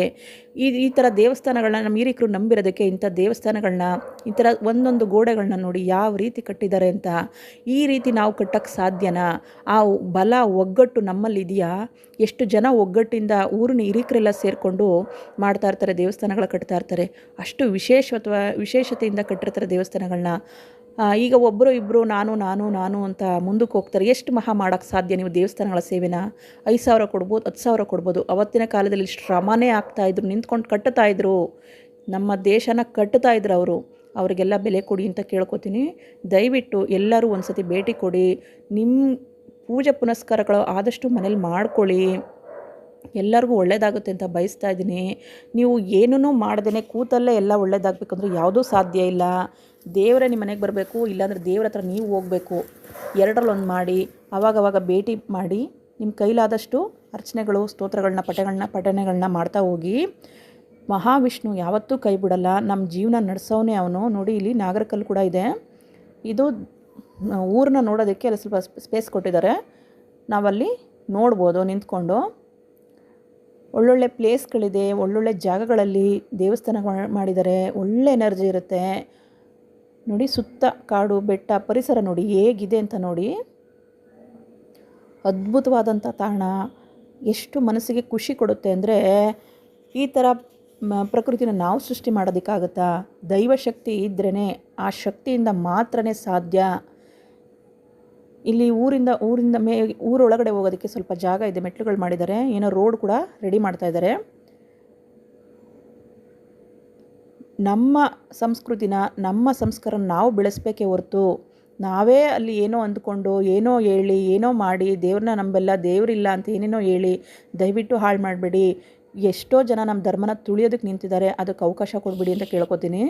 ಈ ಥರ ದೇವಸ್ಥಾನಗಳನ್ನ ನಮ್ಮ ಹಿರಿಕರು ನಂಬಿರೋದಕ್ಕೆ ಇಂಥ ದೇವಸ್ಥಾನಗಳನ್ನ, ಈ ಥರ ಒಂದೊಂದು ಗೋಡೆಗಳನ್ನ ನೋಡಿ ಯಾವ ರೀತಿ ಕಟ್ಟಿದ್ದಾರೆ ಅಂತ. ಈ ರೀತಿ ನಾವು ಕಟ್ಟೋಕ್ಕೆ ಸಾಧ್ಯನಾ? ಆ ಬಲ ಒಗ್ಗಟ್ಟು ನಮ್ಮಲ್ಲಿದೆಯಾ? ಎಷ್ಟು ಜನ ಒಗ್ಗಟ್ಟಿಂದ ಊರಿನ ಹಿರಿಕರೆಲ್ಲ ಸೇರಿಕೊಂಡು ಮಾಡ್ತಾ ಇರ್ತಾರೆ, ದೇವಸ್ಥಾನಗಳ ಕಟ್ತಾ ಇರ್ತಾರೆ. ಅಷ್ಟು ವಿಶೇಷತೆಯಿಂದ ಕಟ್ಟಿರ್ತಾರೆ ದೇವಸ್ಥಾನಗಳನ್ನ. ಈಗ ಒಬ್ಬರು ಇಬ್ಬರು ನಾನು ಅಂತ ಮುಂದಕ್ಕೆ ಹೋಗ್ತಾರೆ. ಎಷ್ಟು ಮಹಾ ಮಾಡೋಕ್ಕೆ ಸಾಧ್ಯ ನೀವು ದೇವಸ್ಥಾನಗಳ ಸೇವೆನ? 5,000 ಕೊಡ್ಬೋದು, 10,000 ಕೊಡ್ಬೋದು. ಅವತ್ತಿನ ಕಾಲದಲ್ಲಿ ಶ್ರಮನೇ ಆಗ್ತಾಯಿದ್ರು, ನಿಂತ್ಕೊಂಡು ಕಟ್ಟುತ್ತಾಯಿದ್ರು. ನಮ್ಮ ದೇಶನ ಕಟ್ಟುತ್ತಾಯಿದ್ರು ಅವರು. ಅವರಿಗೆಲ್ಲ ಬೆಲೆ ಕೊಡಿ ಅಂತ ಕೇಳ್ಕೊತೀನಿ. ದಯವಿಟ್ಟು ಎಲ್ಲರೂ ಒಂದು ಸತಿ ಭೇಟಿ ಕೊಡಿ. ನಿಮ್ಮ ಪೂಜೆ ಪುನಸ್ಕಾರಗಳು ಆದಷ್ಟು ಮನೇಲಿ ಮಾಡ್ಕೊಳ್ಳಿ. ಎಲ್ಲರಿಗೂ ಒಳ್ಳೆಯದಾಗುತ್ತೆ ಅಂತ ಬಯಸ್ತಾ ಇದ್ದೀನಿ. ನೀವು ಏನೂ ಮಾಡ್ದೇ ಕೂತಲ್ಲೇ ಎಲ್ಲ ಒಳ್ಳೇದಾಗಬೇಕಂದ್ರೆ ಯಾವುದೂ ಸಾಧ್ಯ ಇಲ್ಲ. ದೇವರೇ ನಿಮ್ಮ ಮನೆಗೆ ಬರಬೇಕು, ಇಲ್ಲಾಂದರೆ ದೇವ್ರ ಹತ್ರ ನೀವು ಹೋಗಬೇಕು. ಎರಡರಲ್ಲೊಂದು ಮಾಡಿ. ಆವಾಗವಾಗ ಭೇಟಿ ಮಾಡಿ ನಿಮ್ಮ ಕೈಲಾದಷ್ಟು ಅರ್ಚನೆಗಳು, ಸ್ತೋತ್ರಗಳನ್ನ, ಪಠಣೆಗಳನ್ನ ಮಾಡ್ತಾ ಹೋಗಿ. ಮಹಾವಿಷ್ಣು ಯಾವತ್ತೂ ಕೈ ಬಿಡಲ್ಲ. ನಮ್ಮ ಜೀವನ ನಡೆಸೋನೇ ಅವನು. ನೋಡಿ, ಇಲ್ಲಿ ನಾಗರಕಲ್ಲು ಕೂಡ ಇದೆ. ಇದು ಊರನ್ನ ನೋಡೋದಕ್ಕೆ ಅಲ್ಲಿ ಸ್ವಲ್ಪ ಸ್ಪೇಸ್ ಕೊಟ್ಟಿದ್ದಾರೆ. ನಾವಲ್ಲಿ ನೋಡ್ಬೋದು ನಿಂತ್ಕೊಂಡು. ಒಳ್ಳೊಳ್ಳೆ ಪ್ಲೇಸ್ಗಳಿದೆ, ಒಳ್ಳೊಳ್ಳೆ ಜಾಗಗಳಲ್ಲಿ ದೇವಸ್ಥಾನ ಮಾಡಿದ್ದಾರೆ. ಒಳ್ಳೆ ಎನರ್ಜಿ ಇರುತ್ತೆ. ನೋಡಿ, ಸುತ್ತ ಕಾಡು, ಬೆಟ್ಟ, ಪರಿಸರ ನೋಡಿ ಹೇಗಿದೆ ಅಂತ ನೋಡಿ. ಅದ್ಭುತವಾದಂಥ ತಾಣ. ಎಷ್ಟು ಮನಸ್ಸಿಗೆ ಖುಷಿ ಕೊಡುತ್ತೆ ಅಂದರೆ, ಈ ಥರ ಪ್ರಕೃತಿನ ನಾವು ಸೃಷ್ಟಿ ಮಾಡೋದಕ್ಕಾಗುತ್ತಾ? ದೈವಶಕ್ತಿ ಇದ್ರೇ, ಆ ಶಕ್ತಿಯಿಂದ ಮಾತ್ರನೇ ಸಾಧ್ಯ. ಇಲ್ಲಿ ಊರೊಳಗಡೆ ಹೋಗೋದಕ್ಕೆ ಸ್ವಲ್ಪ ಜಾಗ ಇದೆ, ಮೆಟ್ಲುಗಳು ಮಾಡಿದ್ದಾರೆ. ಏನೋ ರೋಡ್ ಕೂಡ ರೆಡಿ ಮಾಡ್ತಾ ಇದ್ದಾರೆ. ನಮ್ಮ ಸಂಸ್ಕೃತಿನ, ನಮ್ಮ ಸಂಸ್ಕಾರನ ನಾವು ಬೆಳೆಸಬೇಕೇ ಹೊರತು ನಾವೇ ಅಲ್ಲಿ ಏನೋ ಅಂದ್ಕೊಂಡು, ಏನೋ ಹೇಳಿ, ಏನೋ ಮಾಡಿ, ದೇವ್ರನ್ನ ನಂಬೆಲ್ಲ, ದೇವರಿಲ್ಲ ಅಂತ ಏನೇನೋ ಹೇಳಿ ದಯವಿಟ್ಟು ಹಾಳು ಮಾಡಬೇಡಿ. ಎಷ್ಟೋ ಜನ ನಮ್ಮ ಧರ್ಮನ ತುಳಿಯೋದಕ್ಕೆ ನಿಂತಿದ್ದಾರೆ. ಅದಕ್ಕೆ ಅವಕಾಶ ಕೊಡ್ಬಿಡಿ ಅಂತ ಕೇಳ್ಕೊತೀನಿ.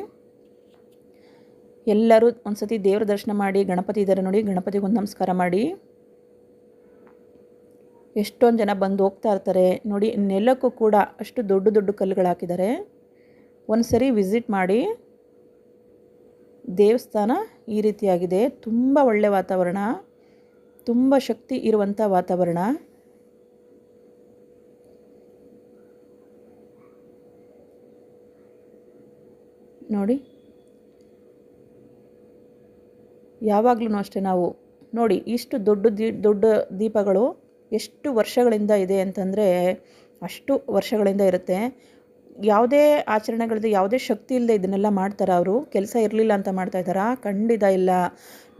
ಎಲ್ಲರೂ ಒಂದು ಸತಿ ದೇವ್ರ ದರ್ಶನ ಮಾಡಿ. ಗಣಪತಿ ಇದ್ದಾರೆ ನೋಡಿ, ಗಣಪತಿಗೆ ಒಂದು ನಮಸ್ಕಾರ ಮಾಡಿ. ಎಷ್ಟೊಂದು ಜನ ಬಂದು ಹೋಗ್ತಾ ಇರ್ತಾರೆ ನೋಡಿ. ನೆಲಕ್ಕೂ ಕೂಡ ಅಷ್ಟು ದೊಡ್ಡ ದೊಡ್ಡ ಕಲ್ಲುಗಳು ಹಾಕಿದ್ದಾರೆ. ಒಂದು ಸರಿ ವಿಸಿಟ್ ಮಾಡಿ. ದೇವಸ್ಥಾನ ಈ ರೀತಿಯಾಗಿದೆ. ತುಂಬ ಒಳ್ಳೆ ವಾತಾವರಣ, ತುಂಬ ಶಕ್ತಿ ಇರುವಂಥ ವಾತಾವರಣ. ನೋಡಿ, ಯಾವಾಗಲೂ ಅಷ್ಟೇ ನಾವು ನೋಡಿ, ಇಷ್ಟು ದೊಡ್ಡ ದೀಪಗಳು ಎಷ್ಟು ವರ್ಷಗಳಿಂದ ಇದೆ ಅಂತಂದರೆ ಅಷ್ಟು ವರ್ಷಗಳಿಂದ ಇರುತ್ತೆ. ಯಾವುದೇ ಆಚರಣೆಗಳಿದೆ, ಯಾವುದೇ ಶಕ್ತಿ ಇಲ್ಲದೆ ಇದನ್ನೆಲ್ಲ ಮಾಡ್ತಾರೆ. ಅವರು ಕೆಲಸ ಇರಲಿಲ್ಲ ಅಂತ ಮಾಡ್ತಾಯಿದ್ದಾರಾ? ಖಂಡಿತ ಇಲ್ಲ.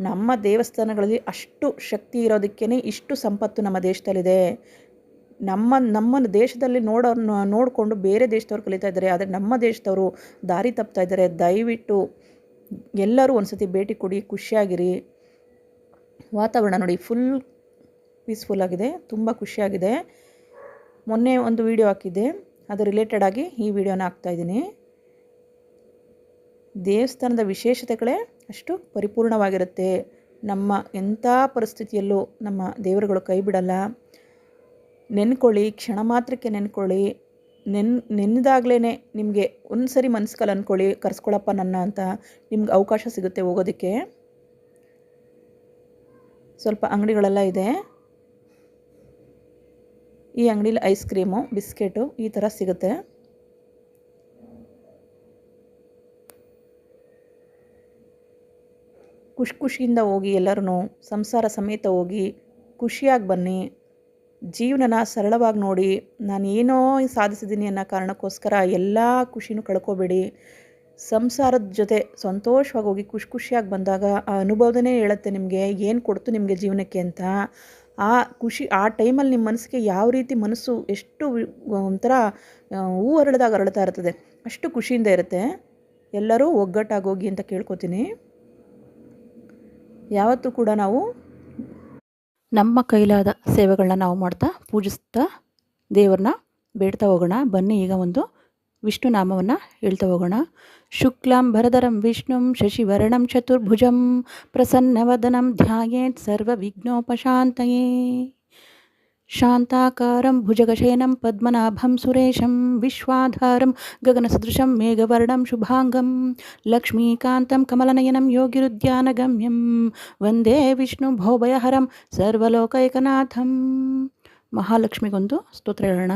ನಮ್ಮ ದೇವಸ್ಥಾನಗಳಲ್ಲಿ ಅಷ್ಟು ಶಕ್ತಿ ಇರೋದಕ್ಕೇ ಇಷ್ಟು ಸಂಪತ್ತು ನಮ್ಮ ದೇಶದಲ್ಲಿದೆ. ನಮ್ಮ ದೇಶದಲ್ಲಿ ನೋಡಿಕೊಂಡು ಬೇರೆ ದೇಶದವ್ರು ಕಲಿತಾ ಇದ್ದಾರೆ. ಆದರೆ ನಮ್ಮ ದೇಶದವರು ದಾರಿ ತಪ್ತಾ ಇದ್ದಾರೆ. ದಯವಿಟ್ಟು ಎಲ್ಲರೂ ಒಂದು ಸತಿ ಭೇಟಿ ಕೊಡಿ, ಖುಷಿಯಾಗಿರಿ. ವಾತಾವರಣ ನೋಡಿ, ಫುಲ್ ಪೀಸ್ಫುಲ್ ಆಗಿದೆ, ತುಂಬ ಖುಷಿಯಾಗಿದೆ. ಮೊನ್ನೆ ಒಂದು ವಿಡಿಯೋ ಹಾಕಿದ್ದೆ, ಅದು ರಿಲೇಟೆಡ್ ಆಗಿ ಈ ವಿಡಿಯೋನ ಹಾಕ್ತಾಯಿದ್ದೀನಿ. ದೇವಸ್ಥಾನದ ವಿಶೇಷತೆಗಳೇ ಅಷ್ಟು ಪರಿಪೂರ್ಣವಾಗಿರುತ್ತೆ. ನಮ್ಮ ಎಂಥ ಪರಿಸ್ಥಿತಿಯಲ್ಲೂ ನಮ್ಮ ದೇವರುಗಳು ಕೈ ಬಿಡಲ್ಲ. ನೆನ್ಕೊಳ್ಳಿ, ಕ್ಷಣ ಮಾತ್ರಕ್ಕೆ ನೆನ್ಕೊಳ್ಳಿ. ನೆನೆದಾಗಲೇ ನಿಮಗೆ ಒಂದು ಸರಿ ಮನಸ್ಸಲ್ಲಿ ಅಂದ್ಕೊಳ್ಳಿ, ಕರೆಸ್ಕೊಳಪ್ಪ ನನ್ನ ಅಂತ. ನಿಮ್ಗೆ ಅವಕಾಶ ಸಿಗುತ್ತೆ ಹೋಗೋದಕ್ಕೆ. ಸ್ವಲ್ಪ ಅಂಗಡಿಗಳೆಲ್ಲ ಇದೆ. ಈ ಅಂಗಡೀಲಿ ಐಸ್ ಕ್ರೀಮು, ಬಿಸ್ಕೆಟು ಈ ಥರ ಸಿಗುತ್ತೆ. ಖುಷಿಯಿಂದ ಹೋಗಿ ಎಲ್ಲರೂ ಸಂಸಾರ ಸಮೇತ ಹೋಗಿ ಖುಷಿಯಾಗಿ ಬನ್ನಿ. ಜೀವನನ ಸರಳವಾಗಿ ನೋಡಿ. ನಾನು ಏನೋ ಸಾಧಿಸಿದ್ದೀನಿ ಅನ್ನೋ ಕಾರಣಕ್ಕೋಸ್ಕರ ಎಲ್ಲ ಖುಷಿನೂ ಕಳ್ಕೊಬೇಡಿ. ಸಂಸಾರದ ಜೊತೆ ಸಂತೋಷವಾಗಿ ಹೋಗಿ ಖುಷಿಯಾಗಿ ಬಂದಾಗ ಆ ಅನುಭವನೇ ಹೇಳುತ್ತೆ ನಿಮಗೆ ಏನು ಕೊಡ್ತು ನಿಮಗೆ ಜೀವನಕ್ಕೆ ಅಂತ. ಆ ಖುಷಿ ಆ ಟೈಮಲ್ಲಿ ನಿಮ್ಮ ಮನಸ್ಸಿಗೆ ಯಾವ ರೀತಿ ಮನಸ್ಸು ಎಷ್ಟು ಒಂಥರ ಹೂ ಅರಳಿದಾಗ ಅರಳ್ತಾ ಇರ್ತದೆ, ಅಷ್ಟು ಖುಷಿಯಿಂದ ಇರುತ್ತೆ. ಎಲ್ಲರೂ ಒಗ್ಗಟ್ಟಾಗಿ ಹೋಗಿ ಅಂತ ಕೇಳ್ಕೊತೀನಿ. ಯಾವತ್ತೂ ಕೂಡ ನಾವು ನಮ್ಮ ಕೈಲಾದ ಸೇವೆಗಳನ್ನ ನಾವು ಮಾಡ್ತಾ ಪೂಜಿಸ್ತಾ ದೇವ್ರನ್ನ ಬೇಡ್ತಾ ಹೋಗೋಣ. ಬನ್ನಿ ಈಗ ಒಂದು ವಿಷ್ಣು ನಾಮವನ್ನು ಹೇಳ್ತಾ ಹೋಗೋಣ. ಶುಕ್ಲಾಂ ಭರಧರಂ ವಿಷ್ಣುಂ ಶಶಿವರ್ಣಂ ಚತುರ್ಭುಜಂ ಪ್ರಸನ್ನವದನಂ ಧ್ಯಾಯೇತ್ ಸರ್ವವಿಘ್ನೋಪಶಾಂತಯೇ. ಶಾಂತಾಕಾರಂ ಭುಜಗಶಯನಂ ಪದ್ಮನಾಭಂ ಸುರೇಶಂ ವಿಶ್ವಾಧಾರಂ ಗಗನಸದೃಶಂ ಮೇಘವರ್ಣಂ ಶುಭಾಂಗಂ ಲಕ್ಷ್ಮೀಕಾಂತಂ ಕಮಲನಯನಂ ಯೋಗಿರುದ್ಯಾನಗಮ್ಯಂ ವಂದೇ ವಿಷ್ಣು ಭೋಭಯಹರಂ ಸರ್ವಲೋಕೈಕನಾಥಂ. ಮಹಾಲಕ್ಷ್ಮಿಗೊಂದು ಸ್ತೋತ್ರ ಹೇಳೋಣ.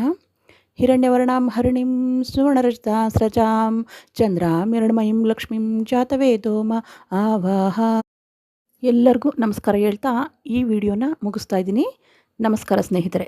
ಹಿರಣ್ಯವರ್ಣಾಂ ಹರಿಣಿಂ ಸುವರ್ಣರಜತಾಸ್ರಜಾಂ ಚಂದ್ರಾಂ ಹಿರಣ್ಮಯೀಂ ಲಕ್ಷ್ಮೀಂ ಜಾತವೇದೋಮ ಆವಾಹ. ಎಲ್ಲರಿಗೂ ನಮಸ್ಕಾರ ಹೇಳ್ತಾ ಈ ವಿಡಿಯೋನ ಮುಗಿಸ್ತಾ ಇದ್ದೀನಿ. ನಮಸ್ಕಾರ ಸ್ನೇಹಿತರೆ.